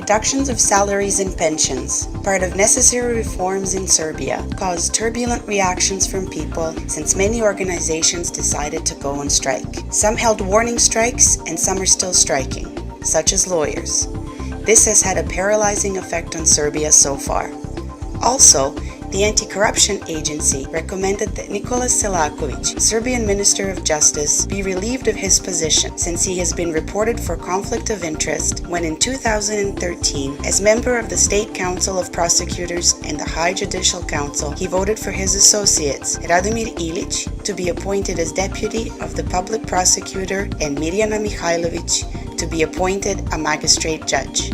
Reductions of salaries and pensions, part of necessary reforms in Serbia, caused turbulent reactions from people since many organizations decided to go on strike. Some held warning strikes and some are still striking, such as lawyers. This has had a paralyzing effect on Serbia so far. Also, the Anti-Corruption Agency recommended that Nicholas Selakovic, Serbian Minister of Justice, be relieved of his position since he has been reported for conflict of interest when in 2013, as member of the State Council of Prosecutors and the High Judicial Council, he voted for his associates, Radomir Ilic, to be appointed as deputy of the public prosecutor and Mirjana Mihajlovic to be appointed a magistrate judge.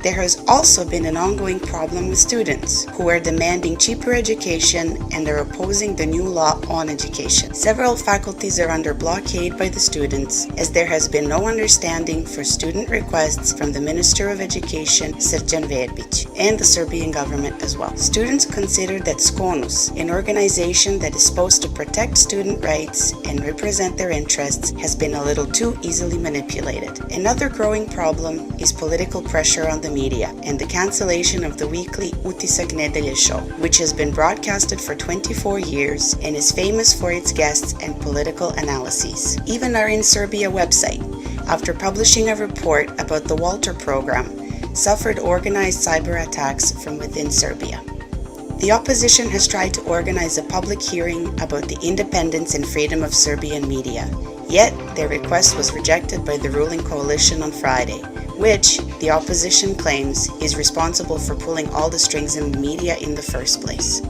There has also been an ongoing problem with students who are demanding cheaper education and are opposing the new law on education. Several faculties are under blockade by the students as there has been no understanding for student requests from the Minister of Education, Srđan Verbić, and the Serbian government as well. Students consider that SKONUS, an organization that is supposed to protect student rights and represent their interests, has been a little too easily manipulated. Another growing problem is political pressure on the media and the cancellation of the weekly Utisak Nedelje show, which has been broadcasted for 24 years and is famous for its guests and political analyses. Even our In Serbia website, after publishing a report about the Walter program, suffered organized cyber attacks from within Serbia. The opposition has tried to organize a public hearing about the independence and freedom of Serbian media, yet their request was rejected by the ruling coalition on Friday, which, the opposition claims, is responsible for pulling all the strings in the media in the first place.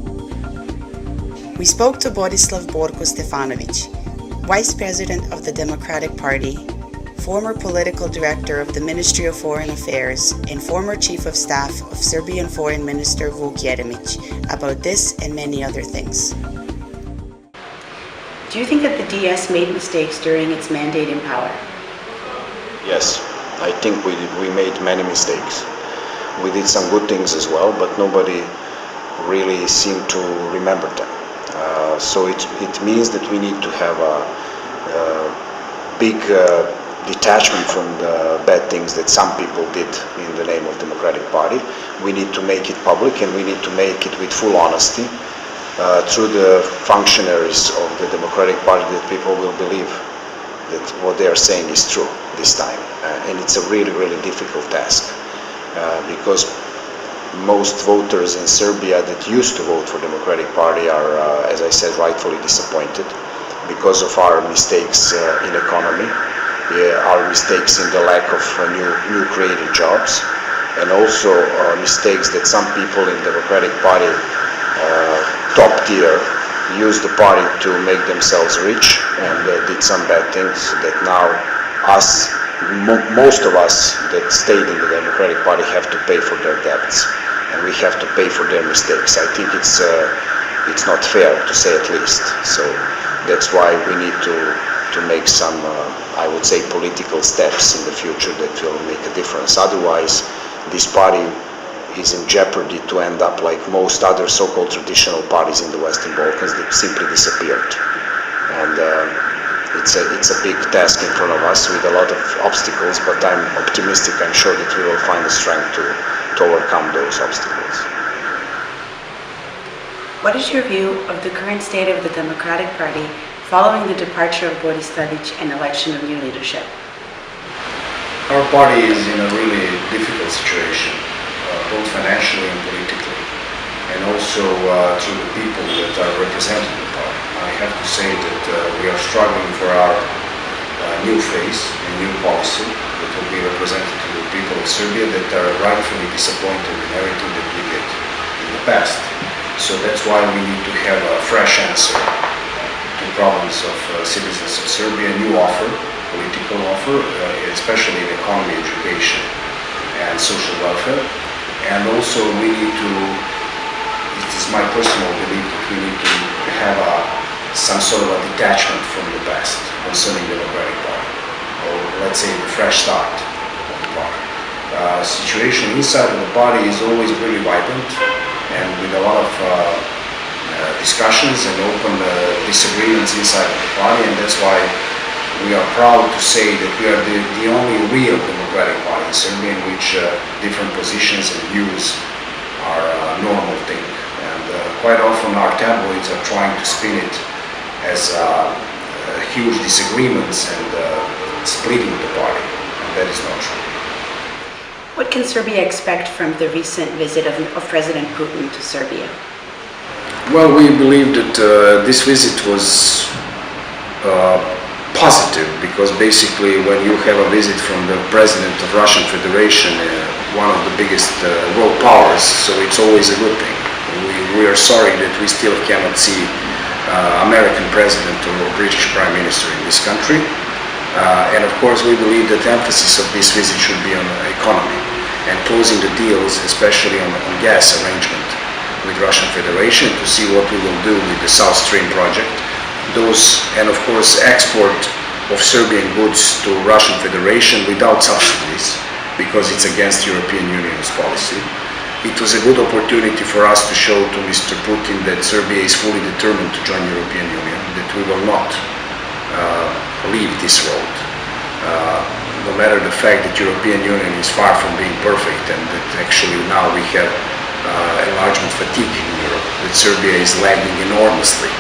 We spoke to Borislav Borko Stefanovic, Vice President of the Democratic Party, former political director of the Ministry of Foreign Affairs, and former Chief of Staff of Serbian Foreign Minister Vuk Jeremic, about this and many other things. Do you think that the DS made mistakes during its mandate in power? Yes. I think we made many mistakes. We did some good things as well, but nobody really seemed to remember them. So it means that we need to have a big detachment from the bad things that some people did in the name of Democratic Party. We need to make it public and we need to make it with full honesty through the functionaries of the Democratic Party that people will believe that what they are saying is true this time. And it's a really, really difficult task because most voters in Serbia that used to vote for Democratic Party are, as I said, rightfully disappointed because of our mistakes in economy, our mistakes in the lack of new created jobs, and also mistakes that some people in Democratic Party top tier used the party to make themselves rich and did some bad things that now most of us that stayed in the Democratic Party have to pay for their debts and we have to pay for their mistakes. I think it's not fair, to say at least. So that's why we need to make some, I would say, political steps in the future that will make a difference. Otherwise, this party is in jeopardy to end up like most other so-called traditional parties in the Western Balkans that simply disappeared. And it's a big task in front of us with a lot of obstacles, but I'm optimistic. I'm sure that we will find the strength to overcome those obstacles. What is your view of the current state of the Democratic Party following the departure of Boris Tadic and election of new leadership? Our party is in a really difficult situation, both financially and politically, and also through the people that are representing the party. I have to say that we are struggling for our new face and new policy that will be represented to the people of Serbia that are rightfully disappointed in everything that we did in the past. So that's why we need to have a fresh answer to problems of citizens of Serbia, a new offer, political offer, especially in economy, education, and social welfare. And also we need to it is my personal belief that we need to have some sort of a detachment from the past concerning the Democratic Party, or let's say the fresh start of the party. Situation inside of the party is always really vibrant and with a lot of discussions and open disagreements inside of the party, and that's why we are proud to say that we are the only real Democratic Party in Serbia in which different positions and views are a normal thing. And quite often our tabloids are trying to spin it as huge disagreements and splitting the party, and that is not true. What can Serbia expect from the recent visit of President Putin to Serbia? Well, we believe that this visit was positive, because basically when you have a visit from the President of Russian Federation, one of the biggest world powers, so it's always a good thing. We are sorry that we still cannot see American President or British Prime Minister in this country. And of course we believe that the emphasis of this visit should be on economy and closing the deals, especially on gas arrangement with Russian Federation, to see what we will do with the South Stream project. And of course export of Serbian goods to Russian Federation without subsidies, because it's against European Union's policy. It was a good opportunity for us to show to Mr. Putin that Serbia is fully determined to join European Union, that we will not leave this road, no matter the fact that European Union is far from being perfect, and that actually now we have enlargement fatigue in Europe, that Serbia is lagging enormously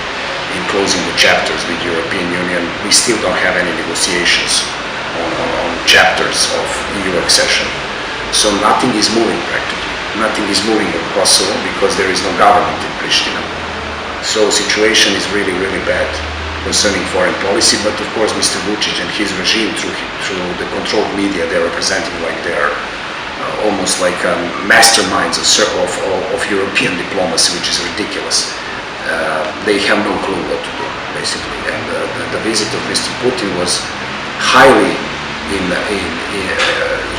in closing the chapters with European Union. We still don't have any negotiations on chapters of EU accession. So nothing is moving practically. Nothing is moving in Kosovo because there is no government in Pristina. So situation is really, really bad concerning foreign policy, but of course Mr. Vučić and his regime, through the controlled media, they're representing like they're almost like masterminds of European diplomacy, which is ridiculous. They have no clue what to do, basically. And the visit of Mr. Putin was highly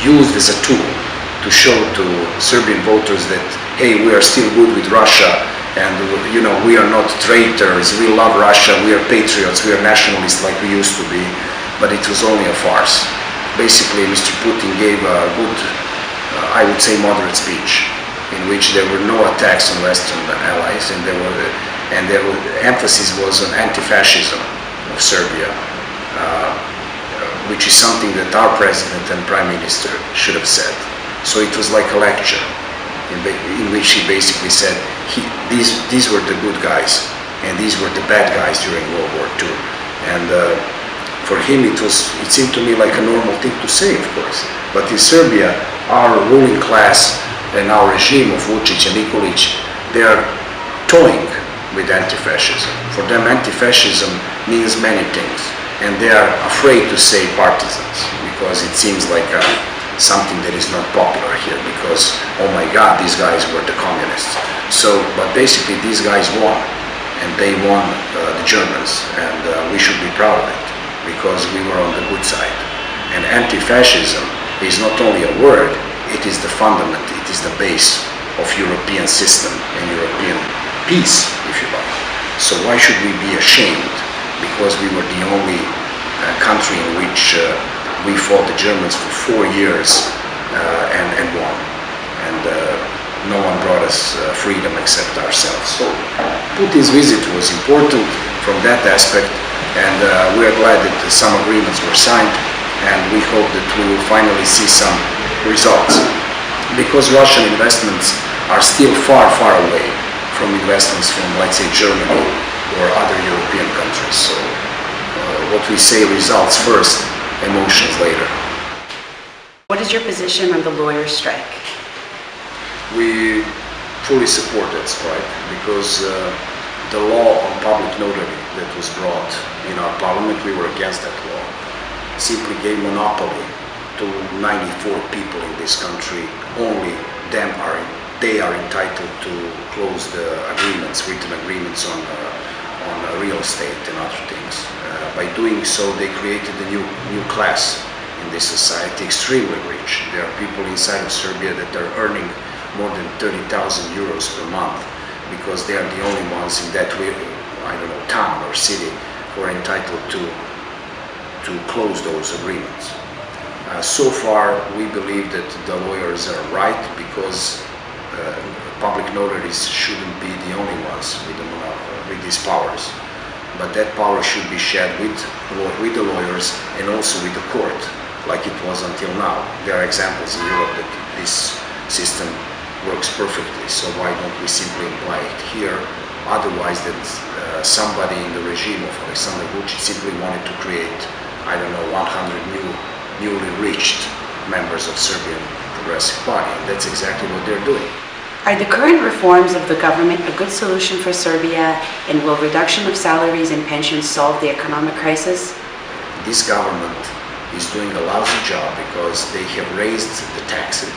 used as a tool to show to Serbian voters that, hey, we are still good with Russia, and we are not traitors, we love Russia, we are patriots, we are nationalists like we used to be. But it was only a farce. Basically, Mr. Putin gave a good, I would say, moderate speech, in which there were no attacks on Western allies, and emphasis was on anti-fascism of Serbia, which is something that our president and prime minister should have said. So it was like a lecture in which he basically said these were the good guys and these were the bad guys during World War II. And for him it seemed to me like a normal thing to say, of course. But in Serbia, our ruling class and our regime of Vučić and Nikolić, they are toying with anti-fascism. For them, anti-fascism means many things, and they are afraid to say partisans, because it seems like something that is not popular here, because, oh my God, these guys were the communists. So, but basically these guys won, and they won the Germans, and we should be proud of it, because we were on the good side. And anti-fascism is not only a word, it is the fundament, it is the base of European system and European peace, if you like. So why should we be ashamed because we were the only country in which we fought the Germans for 4 years and won, and no one brought us freedom except ourselves. So Putin's visit was important from that aspect, and we are glad that some agreements were signed, and we hope that we will finally see some results, because Russian investments are still far, far away from investments from, let's say, Germany or other European countries. So what we say, results first, emotions later. What is your position on the lawyers' strike? We fully support that strike, because the law on public notary that was brought in our parliament, we were against that law. It simply gave monopoly to 94 people in this country. Only they are entitled to close the agreements, written agreements on real estate and other things. By doing so, they created a new class in this society, extremely rich. There are people inside of Serbia that are earning more than 30,000 euros per month, because they are the only ones in that town or city who are entitled to close those agreements. So far, we believe that the lawyers are right, because public notaries shouldn't be the only ones with these powers, but that power should be shared with the lawyers and also with the court, like it was until now. There are examples in Europe that this system works perfectly, so why don't we simply imply it here? Otherwise, that somebody in the regime of Aleksandar Vučić simply wanted to create, 100 newly reached members of Serbian Progressive Party, and that's exactly what they're doing. Are the current reforms of the government a good solution for Serbia, and will reduction of salaries and pensions solve the economic crisis? This government is doing a lousy job because they have raised the taxes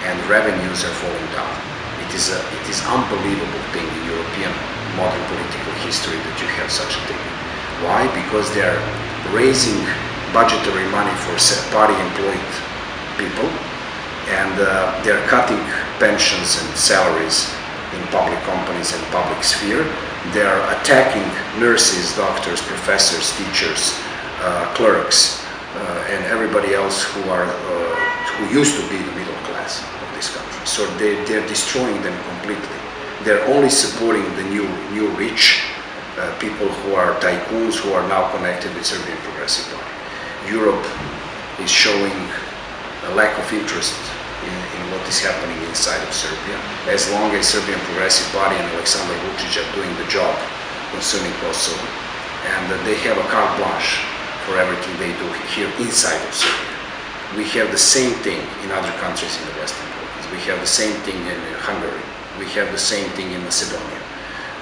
and revenues are falling down. It is unbelievable thing in European modern political history that you have such a thing. Why? Because they are raising budgetary money for party employed people, and they're cutting pensions and salaries in public companies and public sphere. They're attacking nurses, doctors, professors, teachers, clerks, and everybody else who used to be the middle class of this country. So they're destroying them completely. They're only supporting the new rich people who are tycoons, who are now connected with Serbian Progressive Party. Europe is showing a lack of interest in what is happening inside of Serbia. As long as Serbian Progressive Party and Aleksandar Vučić are doing the job concerning Kosovo, and they have a carte blanche for everything they do here inside of Serbia. We have the same thing in other countries in the Western Balkans. We have the same thing in Hungary. We have the same thing in Macedonia.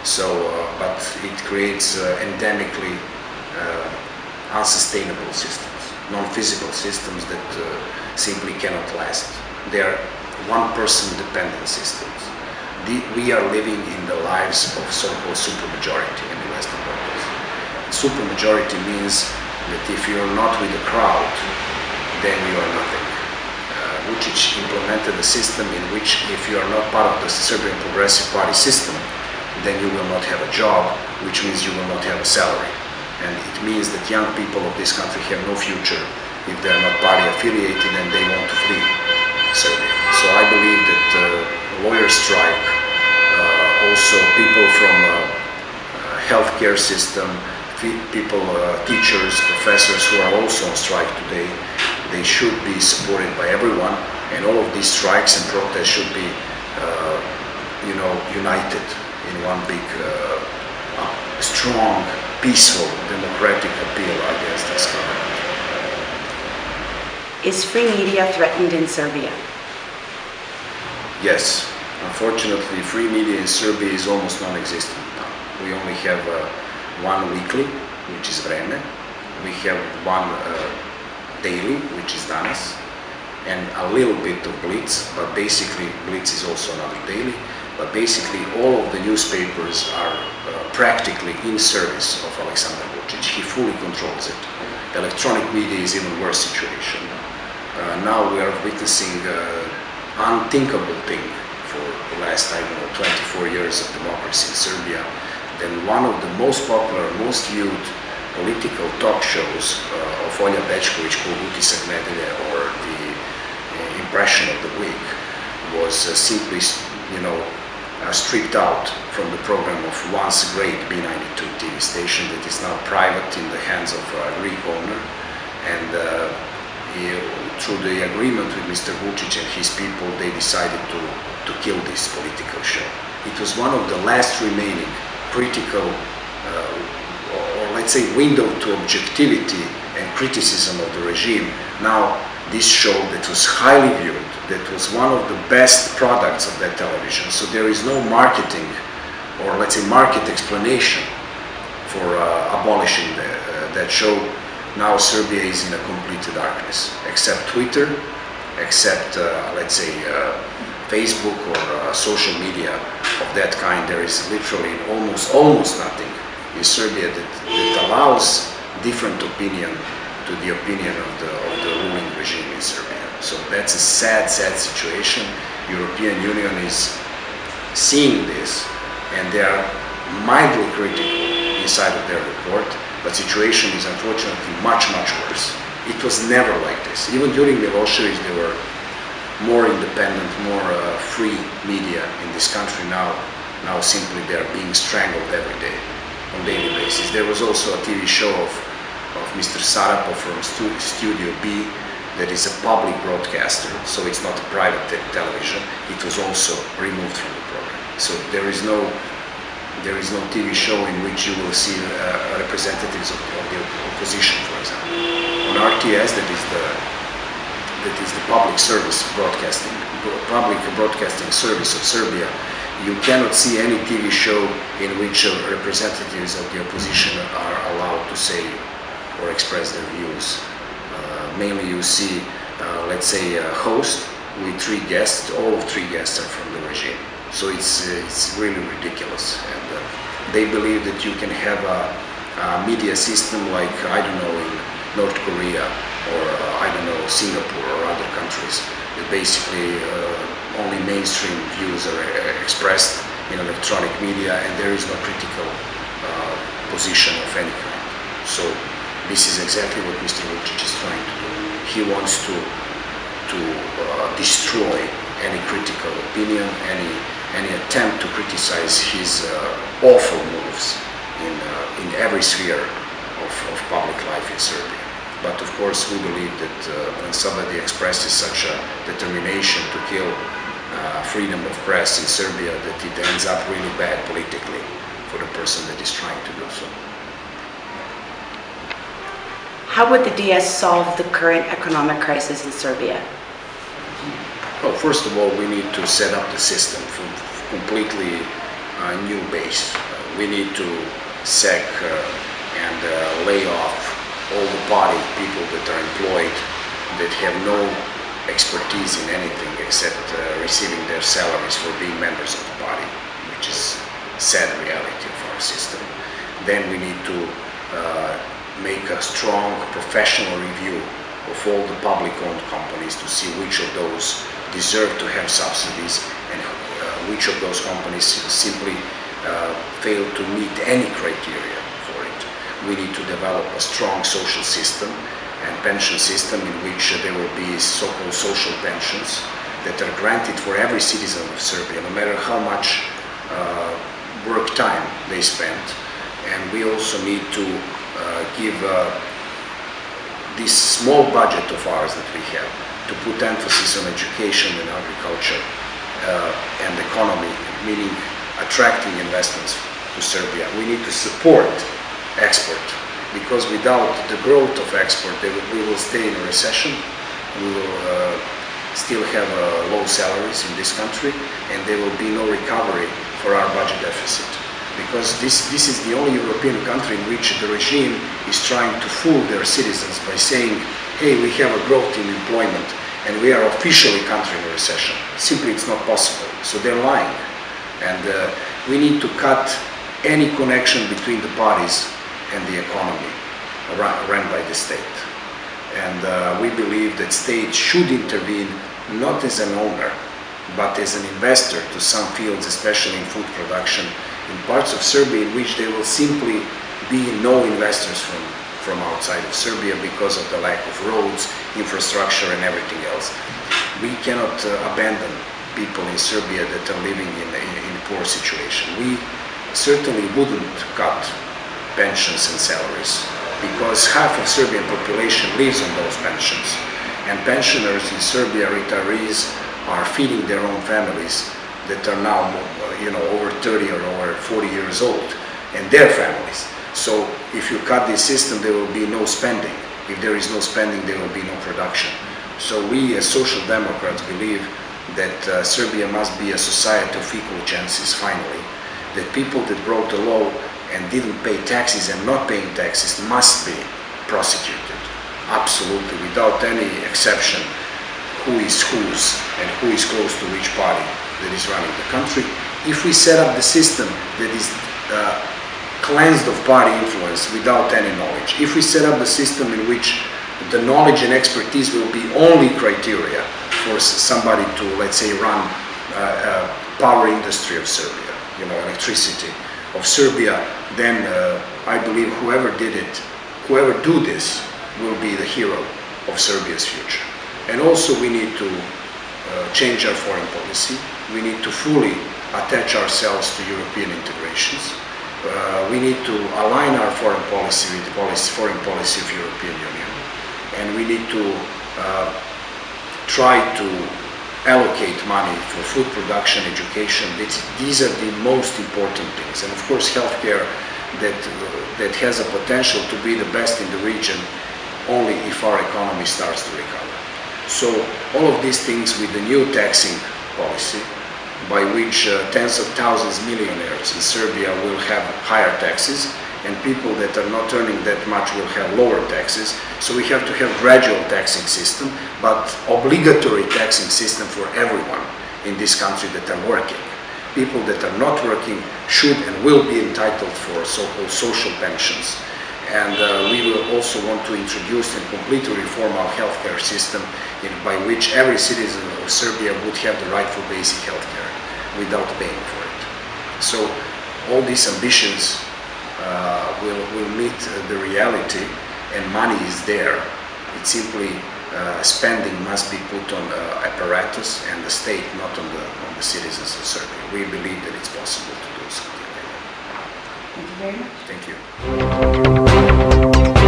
So, but it creates endemically unsustainable systems, non-feasible systems that simply cannot last. They are one-person dependent systems. We are living in the lives of so-called supermajority in the Western Balkans. Supermajority means that if you are not with the crowd, then you are nothing. Vučić implemented a system in which if you are not part of the Serbian Progressive Party system, then you will not have a job, which means you will not have a salary. And it means that young people of this country have no future if they are not party affiliated and they want to flee Serbia. So I believe that lawyer strike, also people from healthcare system, people, teachers, professors who are also on strike today, they should be supported by everyone, and all of these strikes and protests should be, united in one big, strong, peaceful, democratic appeal against this government. Is free media threatened in Serbia? Yes. Unfortunately, free media in Serbia is almost non-existent now. We only have one weekly, which is Vreme. We have one daily, which is Danas, and a little bit of Blitz, but basically Blitz is also another daily. But basically all of the newspapers are practically in service of Aleksandar Vučić. He fully controls it. Electronic media is even worse situation. Now we are witnessing unthinkable thing for the last, 24 years of democracy in Serbia. Then one of the most popular, most viewed political talk shows of Olja Bećković, called Utisak nedelje, or the impression of the week, was simply, stripped out from the program of once great B92 TV station that is now private in the hands of a Greek owner. And through the agreement with Mr. Vučić and his people, they decided to kill this political show. It was one of the last remaining critical, or let's say, window to objectivity and criticism of the regime. Now, this show that was highly viewed, that was one of the best products of that television. So there is no marketing, or let's say market explanation for abolishing that show. Now Serbia is in a complete darkness, except Twitter, except let's say Facebook or social media of that kind. There is literally almost nothing in Serbia that allows different opinion to the opinion of the ruling regime in Serbia. So that's a sad situation. European Union is seeing this, and they are mildly critical inside of their report, but situation is unfortunately much worse. It was never like this. Even during Milosevic, there were more independent, more free media in this country. Now simply they are being strangled every day, on daily basis. There was also a TV show of Mr. Sarapov from Studio B that is a public broadcaster, so it's not a private television. It was also removed from the program. So there is no TV show in which you will see representatives of the opposition, for example. On RTS, that is the public broadcasting service of Serbia, you cannot see any TV show in which representatives of the opposition are allowed to say or express their views. Mainly you see, let's say, a host with 3 guests. All 3 guests are from the regime. So it's really ridiculous. And they believe that you can have a media system like, I don't know, in North Korea or I don't know, Singapore or other countries, that basically only mainstream views are expressed in electronic media and there is no critical position of any kind. So this is exactly what Mr. Vučić is trying to do. He wants to destroy any critical opinion, any attempt to criticize his awful moves in every sphere of public life in Serbia. But of course we believe that when somebody expresses such a determination to kill freedom of press in Serbia, that it ends up really bad politically for the person that is trying to do so. How would the DS solve the current economic crisis in Serbia? Well, first of all, we need to set up the system from completely new base. We need to sack and lay off all the party people that are employed, that have no expertise in anything except receiving their salaries for being members of the party, which is a sad reality of our system. Then we need to make a strong professional review of all the public-owned companies to see which of those deserve to have subsidies and which of those companies simply fail to meet any criteria for it. We need to develop a strong social system and pension system in which there will be so-called social pensions that are granted for every citizen of Serbia, no matter how much work time they spend. And we also need to give this small budget of ours that we have to put emphasis on education and agriculture and economy, meaning attracting investments to Serbia. We need to support export, because without the growth of export, we will stay in a recession. We will still have low salaries in this country, and there will be no recovery for our budget deficit. Because this is the only European country in which the regime is trying to fool their citizens by saying, hey, we have a growth in employment and we are officially country in a recession. Simply it's not possible. So they're lying. And we need to cut any connection between the parties and the economy run by the state. And we believe that state should intervene not as an owner, but as an investor to some fields, especially in food production, in parts of Serbia in which there will simply be no investors from outside of Serbia because of the lack of roads, infrastructure and everything else. We cannot abandon people in Serbia that are living in a poor situation. We certainly wouldn't cut pensions and salaries because half of Serbian population lives on those pensions. And pensioners in Serbia, retirees, are feeding their own families that are now over 30 or over 40 years old, and their families. So if you cut this system, there will be no spending. If there is no spending, there will be no production. So we as social democrats believe that Serbia must be a society of equal chances finally, that people that broke the law and didn't pay taxes and not paying taxes must be prosecuted, absolutely, without any exception, who is whose and who is close to which party that is running the country. If we set up the system that is cleansed of party influence without any knowledge, if we set up the system in which the knowledge and expertise will be only criteria for somebody to, let's say, run power industry of Serbia, electricity of Serbia, then I believe whoever do this will be the hero of Serbia's future. And also we need to change our foreign policy. We need to fully attach ourselves to European integrations. We need to align our foreign policy with the foreign policy of European Union. And we need to try to allocate money for food production, education. These are the most important things. And of course healthcare that has a potential to be the best in the region only if our economy starts to recover. So all of these things with the new taxing policy, by which tens of thousands of millionaires in Serbia will have higher taxes, and people that are not earning that much will have lower taxes. So we have to have gradual taxing system, but obligatory taxing system for everyone in this country that are working. People that are not working should and will be entitled for so-called social pensions. And we will also want to introduce and completely reform our healthcare system by which every citizen of Serbia would have the right for basic healthcare without paying for it. So all these ambitions will meet the reality, and money is there. It's simply spending must be put on apparatus and the state, not on the citizens of Serbia. We believe that it's possible to do something like that. Thank you very much. Thank you.